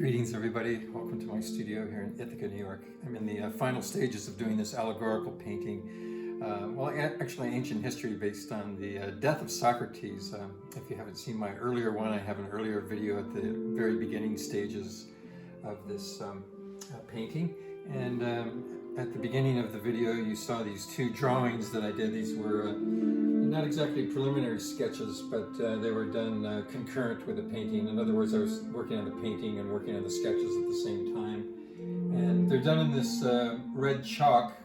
Greetings, everybody. Welcome to my studio here in Ithaca, New York. I'm in the final stages of doing this allegorical painting. Actually ancient history based on the death of Socrates. If you haven't seen my earlier one, I have an earlier video at the very beginning stages of this painting. And at the beginning of the video, you saw these two drawings that I did. These were not exactly preliminary sketches, but they were done concurrent with the painting. In other words, I was working on the painting and working on the sketches at the same time. And they're done in this red chalk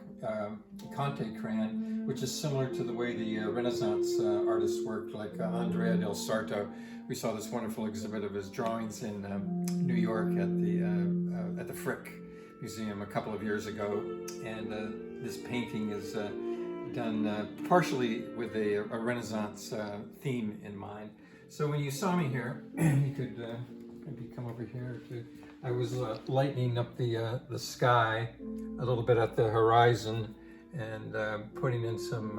Conte crayon, which is similar to the way the Renaissance artists worked, like Andrea del Sarto. We saw this wonderful exhibit of his drawings in New York at the Frick Museum a couple of years ago. And this painting is done partially with a Renaissance theme in mind. So when you saw me here, you could maybe come over here too. I was lightening up the sky a little bit at the horizon and putting in some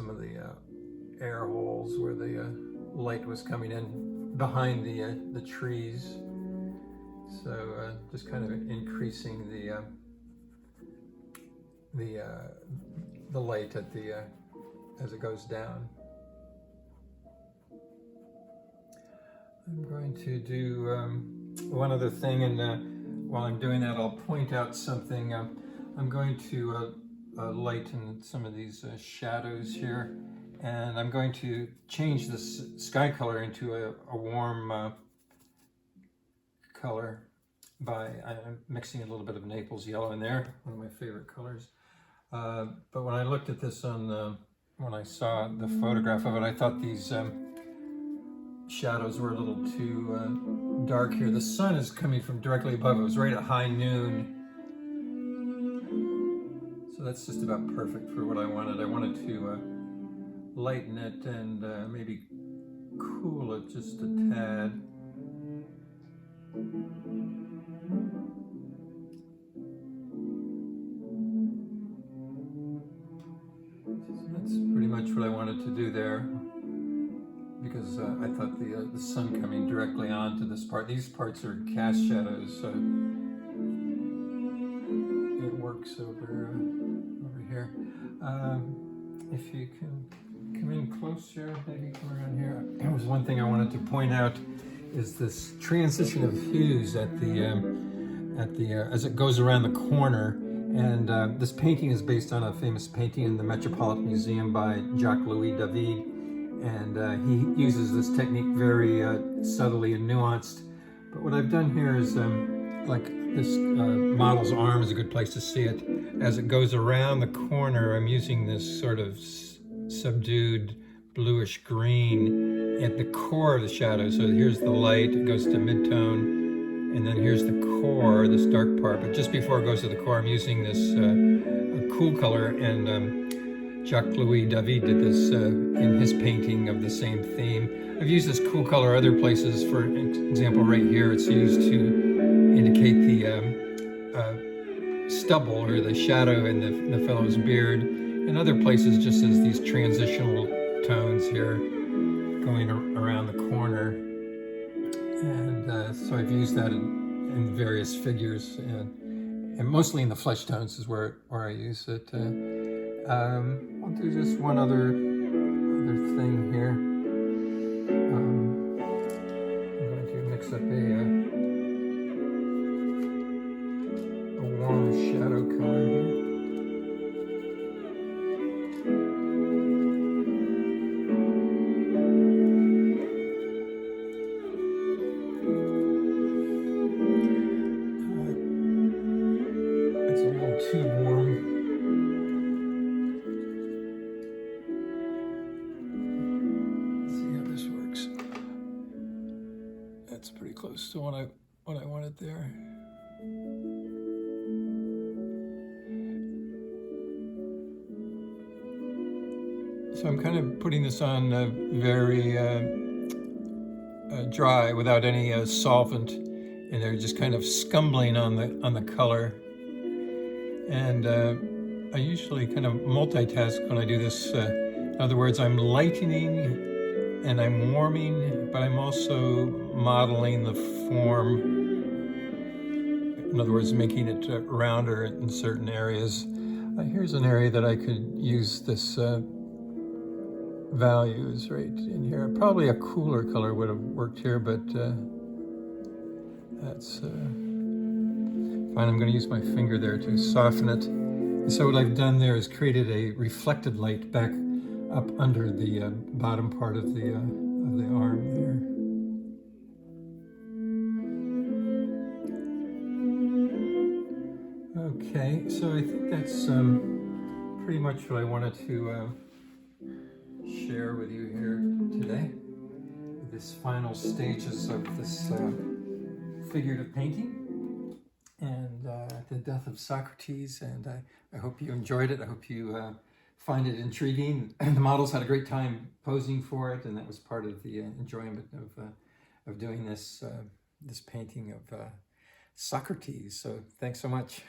of the air holes where the light was coming in behind the trees. So just kind of increasing the light at the as it goes down. I'm going to do one other thing, and while I'm doing that, I'll point out something. I'm going to lighten some of these shadows here, and I'm going to change this sky color into a warm color by mixing a little bit of Naples yellow in there, one of my favorite colors. But when I looked at this when I saw the photograph of it, I thought these shadows were a little too dark here. The sun is coming from directly above. It was right at high noon. So that's just about perfect for what I wanted. I wanted to lighten it and maybe cool it just a tad. That's pretty much what I wanted to do there, because I thought the sun coming directly onto this part. These parts are cast shadows, so it works over here. If you can come in closer, maybe come around here. There was one thing I wanted to point out, is this transition of hues at the as it goes around the corner. And this painting is based on a famous painting in the Metropolitan Museum by Jacques-Louis David. And he uses this technique very subtly and nuanced. But what I've done here is, like this model's arm is a good place to see it. As it goes around the corner, I'm using this sort of subdued bluish green at the core of the shadow. So here's the light, it goes to midtone. And then here's the core, this dark part. But just before it goes to the core, I'm using this cool color. And Jacques-Louis David did this in his painting of the same theme. I've used this cool color other places. For example, right here, it's used to indicate the stubble or the shadow in the fellow's beard. In other places, just as these transitional tones here going around the corner. And so I've used that in various figures, and mostly in the flesh tones is where I use it. I'll do just one other thing here. I'm going to mix up a warm shadow color here. Too warm. Let's see how this works. That's pretty close to what I wanted there. So I'm kind of putting this on very dry, without any solvent, and they're just kind of scumbling on the color. And I usually kind of multitask when I do this. In other words, I'm lightening and I'm warming, but I'm also modeling the form. In other words, making it rounder in certain areas. Here's an area that I could use this values right in here. Probably a cooler color would have worked here, but that's fine. I'm going to use my finger there to soften it. And so what I've done there is created a reflected light back up under the bottom part of the arm there. Okay, so I think that's pretty much what I wanted to share with you here today. This final stages of this figurative painting and the death of Socrates, and I hope you enjoyed it. I hope you find it intriguing. The models had a great time posing for it, and that was part of the enjoyment of doing this painting of Socrates. So thanks so much.